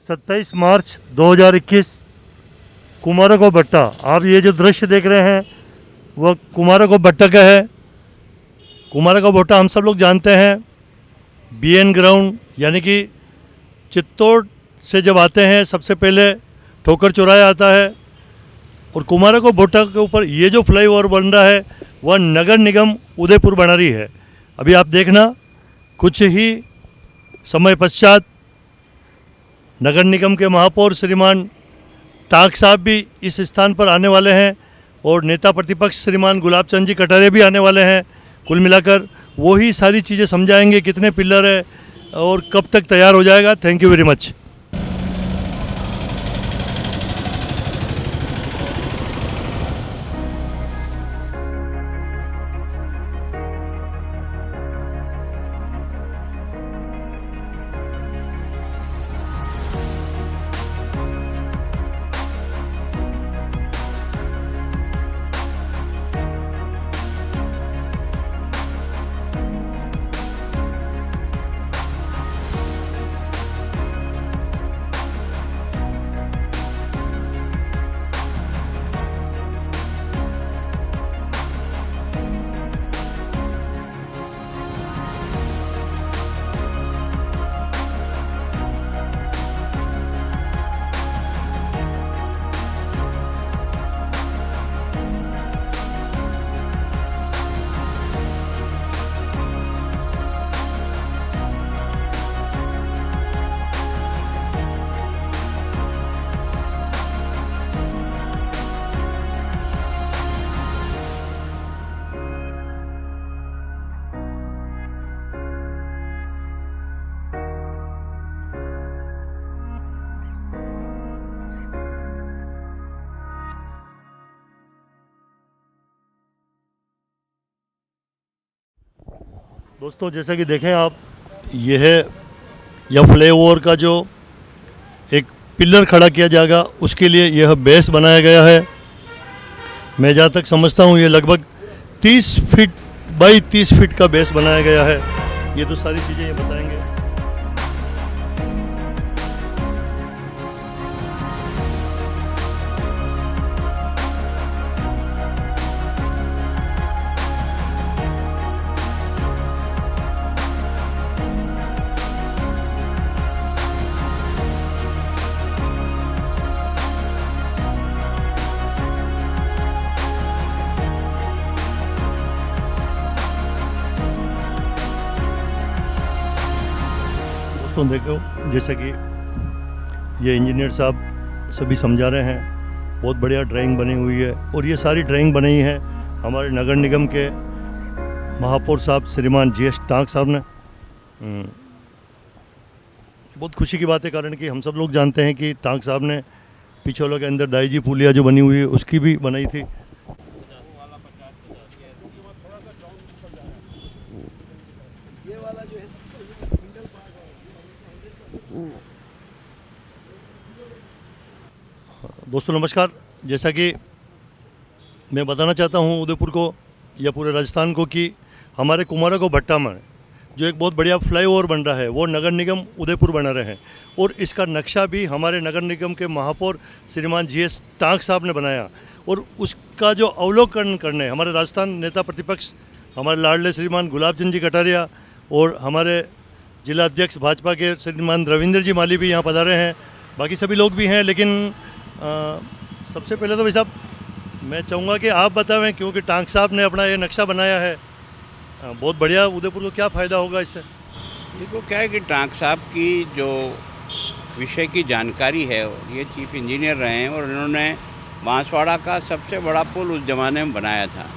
27 मार्च 2021 कुमारको भट्टा। आप ये जो दृश्य देख रहे हैं वह कुमारको भट्टा का है। कुमारको भट्टा हम सब लोग जानते हैं, बीएन ग्राउंड यानी कि चित्तौड़ से जब आते हैं सबसे पहले ठोकर चौराहा आता है और कुमारको भट्टा के ऊपर ये जो फ्लाईओवर बन रहा है वह नगर निगम उदयपुर बना रही है। अभी आप देखना कुछ ही समय पश्चात नगर निगम के महापौर श्रीमान टाक साहब भी इस स्थान पर आने वाले हैं और नेता प्रतिपक्ष श्रीमान गुलाब चंद जी कटारिया भी आने वाले हैं। कुल मिलाकर वो ही सारी चीज़ें समझाएंगे, कितने पिलर है और कब तक तैयार हो जाएगा। Thank you very much. दोस्तों जैसा कि देखें आप, यह है यह फ्लाईओवर का जो एक पिलर खड़ा किया जाएगा उसके लिए यह बेस बनाया गया है। मैं जहाँ तक समझता हूँ ये लगभग 30 फीट बाई 30 फीट का बेस बनाया गया है। ये तो सारी चीज़ें ये बताएंगे। तो देखो जैसा कि ये इंजीनियर साहब सभी समझा रहे हैं, बहुत बढ़िया ड्राइंग बनी हुई है और ये सारी ड्राइंग बनी है हमारे नगर निगम के महापौर साहब श्रीमान जीएस टाक साहब ने। बहुत खुशी की बात है, कारण कि हम सब लोग जानते हैं कि टाक साहब ने पिछोला के अंदर दाईजी पुलिया जो बनी हुई है उसकी भी बनाई थी। दोस्तों नमस्कार। जैसा कि मैं बताना चाहता हूं उदयपुर को या पूरे राजस्थान को कि हमारे कुमारको भट्टा में जो एक बहुत बढ़िया फ्लाईओवर बन रहा है वो नगर निगम उदयपुर बना रहे हैं और इसका नक्शा भी हमारे नगर निगम के महापौर श्रीमान जीएस टाक साहब ने बनाया और उसका जो अवलोकन करने हमारे राजस्थान नेता प्रतिपक्ष हमारे लाडले श्रीमान गुलाब चंद जी कटारिया और हमारे जिला अध्यक्ष भाजपा के श्रीमान रविंद्र जी माली भी यहाँ पधारे हैं। बाकी सभी लोग भी हैं, लेकिन सबसे पहले तो भाई साहब मैं चाहूँगा कि आप बताएं, क्योंकि टाक साहब ने अपना ये नक्शा बनाया है बहुत बढ़िया। उदयपुर को क्या फ़ायदा होगा इससे? देखो क्या है कि टाक साहब की जो विषय की जानकारी है, ये चीफ इंजीनियर रहे हैं और इन्होंने बांसवाड़ा का सबसे बड़ा पुल उस ज़माने में बनाया था।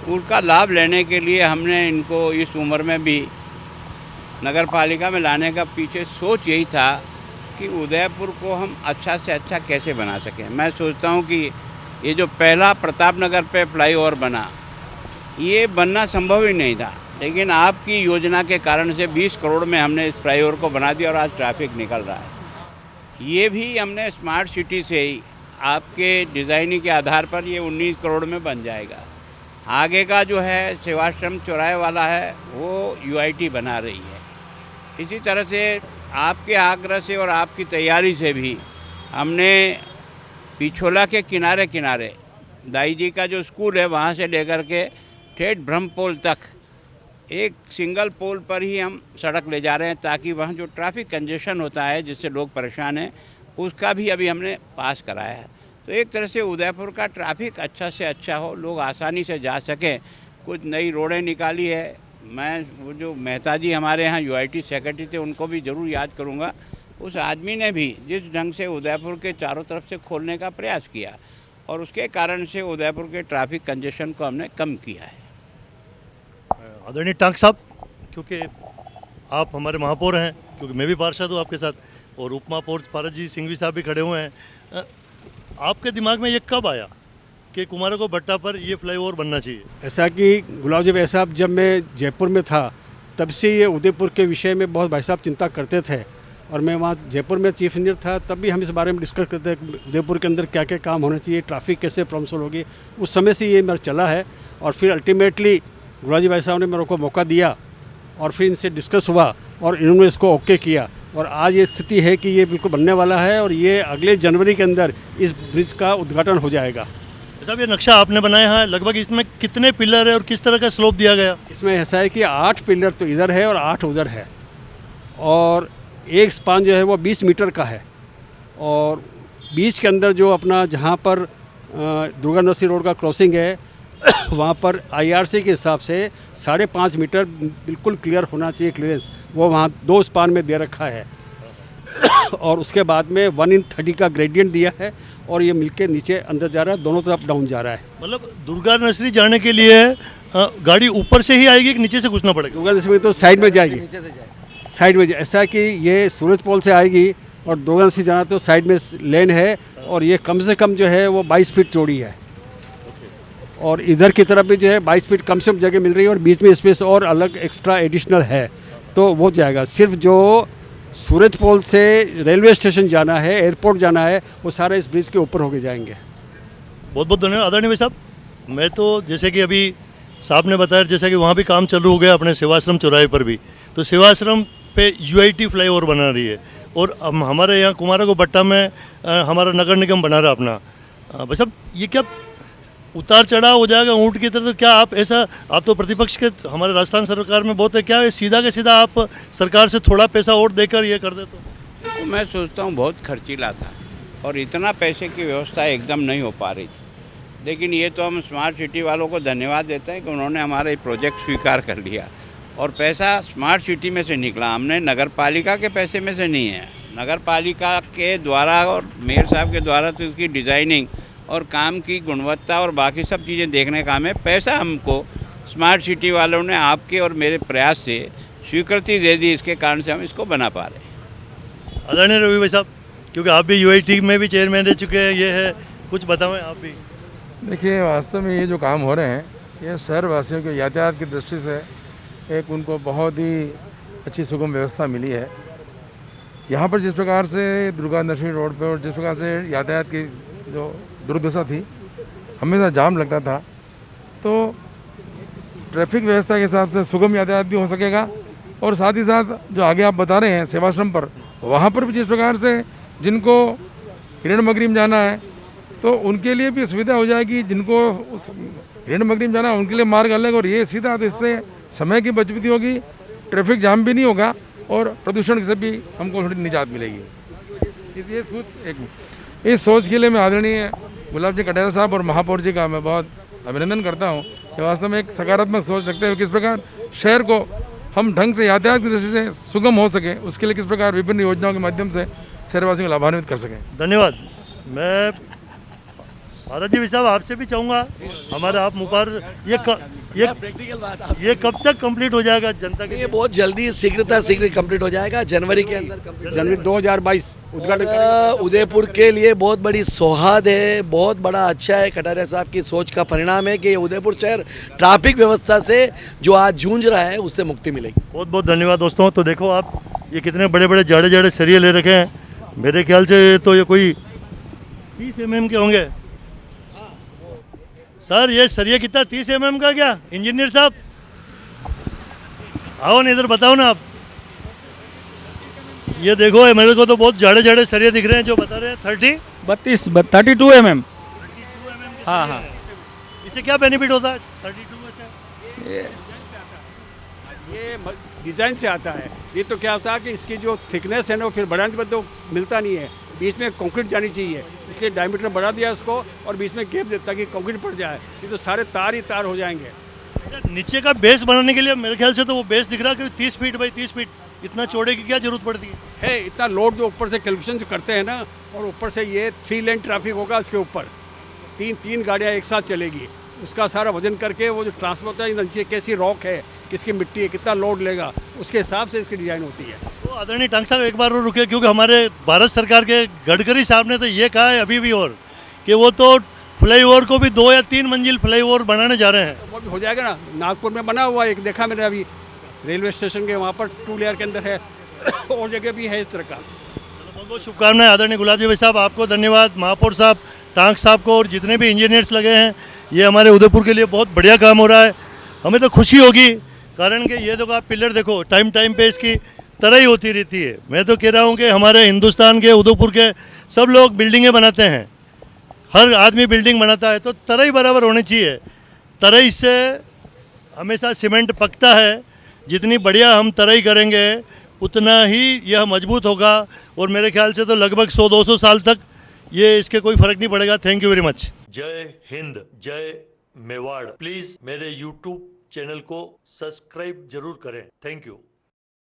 उसका लाभ लेने के लिए हमने इनको इस उम्र में भी नगर पालिका में लाने का पीछे सोच यही था कि उदयपुर को हम अच्छा से अच्छा कैसे बना सकें। मैं सोचता हूँ कि ये जो पहला प्रताप नगर पे फ्लाईओवर बना, ये बनना संभव ही नहीं था, लेकिन आपकी योजना के कारण से 20 करोड़ में हमने इस फ्लाईओवर को बना दिया और आज ट्रैफिक निकल रहा है। ये भी हमने स्मार्ट सिटी से ही आपके डिज़ाइनिंग के आधार पर ये 19 करोड़ में बन जाएगा। आगे का जो है सेवाश्रम चौराहे वाला है वो यूआईटी बना रही है। इसी तरह से आपके आग्रह से और आपकी तैयारी से भी हमने पिछोला के किनारे किनारे दाई जी का जो स्कूल है वहाँ से लेकर के ठेठ ब्रह्मपोल तक एक सिंगल पोल पर ही हम सड़क ले जा रहे हैं, ताकि वहाँ जो ट्रैफिक कंजेशन होता है जिससे लोग परेशान हैं उसका भी अभी हमने पास कराया है। तो एक तरह से उदयपुर का ट्रैफिक अच्छा से अच्छा हो, लोग आसानी से जा सकें। कुछ नई रोडें निकाली है, मैं वो जो मेहता जी हमारे यहाँ यूआईटी सेक्रेटरी थे उनको भी ज़रूर याद करूँगा। उस आदमी ने भी जिस ढंग से उदयपुर के चारों तरफ से खोलने का प्रयास किया और उसके कारण से उदयपुर के ट्रैफिक कंजेशन को हमने कम किया है। आदरणीय टांक साहब, क्योंकि आप हमारे महापौर हैं, क्योंकि मैं भी पार्षद हूँ आपके साथ, और उप महापौर पारस जी सिंघवी साहब भी खड़े हुए हैं, आपके दिमाग में ये कब आया कि कुमारों को भट्टा पर ये फ्लाईओवर बनना चाहिए? ऐसा कि गुलाब जी भाई साहब जब मैं जयपुर में था तब से ये उदयपुर के विषय में बहुत भाई साहब चिंता करते थे, और मैं वहाँ जयपुर में चीफ इंजीनियर था तब भी हम इस बारे में डिस्कस करते थे उदयपुर के अंदर क्या क्या काम होना चाहिए, ट्रैफिक कैसे प्रॉब्लम सॉल्व होगी। उस समय से ये मेरा चला है, और फिर अल्टीमेटली गुलाब जी भाई साहब ने मेरे को मौका दिया और फिर इनसे डिस्कस हुआ और इन्होंने इसको ओके किया, और आज ये स्थिति है कि ये बिल्कुल बनने वाला है और ये अगले जनवरी के अंदर इस ब्रिज का उद्घाटन हो जाएगा। साहब, ये नक्शा आपने बनाया है, लगभग इसमें कितने पिलर है और किस तरह का स्लोप दिया गया? इसमें ऐसा है कि 8 पिलर तो इधर है और 8 उधर है, और एक स्पान जो है वो 20 मीटर का है, और बीच के अंदर जो अपना जहाँ पर दुर्गा नरसिंह रोड का क्रॉसिंग है वहाँ पर IRC के हिसाब से 5.5 मीटर बिल्कुल क्लियर होना चाहिए, क्लियरेंस वो वहाँ 2 स्पान में दे रखा है और उसके बाद में 1:30 का ग्रेडियंट दिया है, और ये मिलके नीचे अंदर जा रहा है, दोनों तरफ डाउन जा रहा है। मतलब दुर्गा नर्सरी जाने के लिए गाड़ी ऊपर से ही आएगी कि नीचे से घुसना पड़ेगा? दुर्गा नरसिंह तो साइड में जाएगी, साइड में ऐसा है कि ये सूरज पोल से आएगी और दुर्गा नरसिंह जाना तो साइड में लेन है, और ये कम से कम जो है वो 22 फीट चौड़ी है, और इधर की तरफ भी जो है 22 फीट कम से कम जगह मिल रही है, और बीच में स्पेस और अलग एक्स्ट्रा एडिशनल है, तो वो जाएगा। सिर्फ जो सूरज पोल से रेलवे स्टेशन जाना है, एयरपोर्ट जाना है, वो सारे इस ब्रिज के ऊपर होके जाएंगे। बहुत बहुत धन्यवाद आदरणीय भाई साहब। मैं तो जैसे कि अभी साहब ने बताया, जैसे कि वहाँ भी काम चालू हो गया अपने सेवाश्रम चौराहे पर भी, तो सेवाश्रम पे UIT फ्लाईओवर बना रही है, और हमारे यहाँ कुमारा को भट्टा में हमारा नगर निगम बना रहा अपना। भाई साहब, ये क्या उतार चढ़ाव हो जाएगा ऊँट की तरह? तो क्या आप ऐसा, आप तो प्रतिपक्ष के हमारे राजस्थान सरकार में बहुत है, क्या ये सीधा के सीधा आप सरकार से थोड़ा पैसा और देकर ये कर दे? तो मैं सोचता हूँ बहुत खर्चीला था और इतना पैसे की व्यवस्था एकदम नहीं हो पा रही थी, लेकिन ये तो हम स्मार्ट सिटी वालों को धन्यवाद देते हैं कि उन्होंने हमारा ये प्रोजेक्ट स्वीकार कर लिया, और पैसा स्मार्ट सिटी में से निकला, हमने नगर पालिका के पैसे में से नहीं है। नगर पालिका के द्वारा और मेयर साहब के द्वारा तो इसकी डिज़ाइनिंग और काम की गुणवत्ता और बाकी सब चीज़ें देखने का हमें पैसा हमको स्मार्ट सिटी वालों ने आपके और मेरे प्रयास से स्वीकृति दे दी, इसके कारण से हम इसको बना पा रहे हैं। आदरणीय रवि भाई साहब, क्योंकि आप भी UIT में भी चेयरमैन रह चुके हैं, ये है, कुछ बताएं आप भी। देखिए, वास्तव में ये जो काम हो रहे हैं ये शहर वासियों के यातायात की दृष्टि से एक उनको बहुत ही अच्छी सुगम व्यवस्था मिली है। यहाँ पर जिस प्रकार से दुर्गा नरसिंह रोड पर और जिस प्रकार से यातायात की जो दुर्दशा थी, हमेशा जाम लगता था, तो ट्रैफिक व्यवस्था के हिसाब से सुगम यातायात भी हो सकेगा, और साथ ही साथ जो आगे आप बता रहे हैं सेवाश्रम पर, वहाँ पर भी जिस प्रकार से जिनको हिरणमगरी में जाना है तो उनके लिए भी सुविधा हो जाएगी, जिनको उस हिरणमगरी में जाना है उनके लिए मार्ग अलग, और ये सीधा, तो इससे समय की बचत होगी, ट्रैफिक जाम भी नहीं होगा, और प्रदूषण से भी हमको थोड़ी निजात मिलेगी। इस सोच के लिए मैं आदरणीय गुलाब जी कटारिया साहब और महापौर जी का मैं बहुत अभिनंदन करता हूँ कि वास्तव में एक सकारात्मक सोच रखते हुए किस प्रकार शहर को हम ढंग से यातायात की दृष्टि से सुगम हो सके, उसके लिए किस प्रकार विभिन्न योजनाओं के माध्यम से शहरवासियों को लाभान्वित कर सकें। धन्यवाद। मैं भारत जी साहब आपसे भी चाहूँगा, हमारा आप मुबारक, प्रैक्टिकल बात ये कब तक कंप्लीट हो जाएगा जनता के? ये बहुत जल्दी शीघ्र कंप्लीट हो जाएगा, जनवरी के अंदर जनवरी 2022 उद्घाटन। उदयपुर के लिए बहुत बड़ी सौहार्द है, बहुत बड़ा अच्छा है। कटारिया साहब की सोच का परिणाम है कि उदयपुर शहर ट्रैफिक व्यवस्था से जो आज जूझ रहा है उससे मुक्ति मिलेगी। बहुत बहुत धन्यवाद दोस्तों। तो देखो आप, ये कितने बड़े बड़े जाड़े जाड़े सरिये ले रखे हैं, मेरे ख्याल से तो ये कोई 30 mm के होंगे। सर, ये सरिया कितना, 30 mm का क्या? इंजीनियर साहब आओ ना इधर, बताओ ना आप। ये देखो मेरे को तो बहुत जाड़े जाड़े सरिये दिख रहे हैं जो बता रहे हैं 32 mm। हाँ हाँ। इससे क्या बेनिफिट होता है 32 में से? ये डिज़ाइन से आता है। ये तो क्या होता है कि इसकी जो थिकनेस है ना वो फिर बढ़ाने पर तो मिलता नहीं है, बीच में कंक्रीट जानी चाहिए, इसलिए डायमीटर बढ़ा दिया इसको और बीच में गैप देता कि कंक्रीट पड़ जाए, ये तो सारे तार ही तार हो जाएंगे। नीचे का बेस बनाने के लिए मेरे ख्याल से तो वो बेस दिख रहा है कि 30 फीट बाई 30 फीट, इतना चौड़े की क्या जरूरत पड़ती है? इतना लोड जो ऊपर से कैलकुलेशन जो करते हैं ना, और ऊपर से ये 3 लेन ट्रैफिक होगा इसके ऊपर, तीन गाड़ियाँ एक साथ चलेगी, उसका सारा वजन करके वो जो ट्रांसपोर्ट है नीचे कैसी रॉक है, किसकी मिट्टी है, कितना लोड लेगा, उसके हिसाब से इसकी डिज़ाइन होती है। तो आदरणीय टांग साहब एक बार और रुके, क्योंकि हमारे भारत सरकार के गडकरी साहब ने तो ये कहा है अभी भी और कि वो तो फ्लाईओवर को भी 2 या 3 मंजिल फ्लाईओवर बनाने जा रहे हैं। वो भी हो जाएगा ना, नागपुर में बना हुआ एक देखा मैंने अभी रेलवे स्टेशन के वहाँ पर 2 लेयर के अंदर है और जगह भी है इस तरह का। बहुत बहुत शुभकामनाएं आदरणीय गुलाब जी भाई साहब, आपको धन्यवाद, महापौर साहब, टांग साहब को और जितने भी इंजीनियर्स लगे हैं। ये हमारे उदयपुर के लिए बहुत बढ़िया काम हो रहा है, हमें तो खुशी होगी, कारण कि ये देखो आप पिलर देखो टाइम टाइम पे इसकी तरह ही होती रहती है। मैं तो कह रहा हूँ कि हमारे हिंदुस्तान के उदयपुर के सब लोग बिल्डिंगें बनाते हैं, हर आदमी बिल्डिंग बनाता है, तो तरह बराबर होनी चाहिए। तरह से हमेशा सीमेंट पकता है, जितनी बढ़िया हम तरह करेंगे उतना ही यह मजबूत होगा, और मेरे ख्याल से तो लगभग 100-200 साल तक ये इसके कोई फर्क नहीं पड़ेगा। Thank you very much. जय हिंद, जय मेवाड़। प्लीज़ मेरे YouTube चैनल को सब्सक्राइब जरूर करें। Thank you.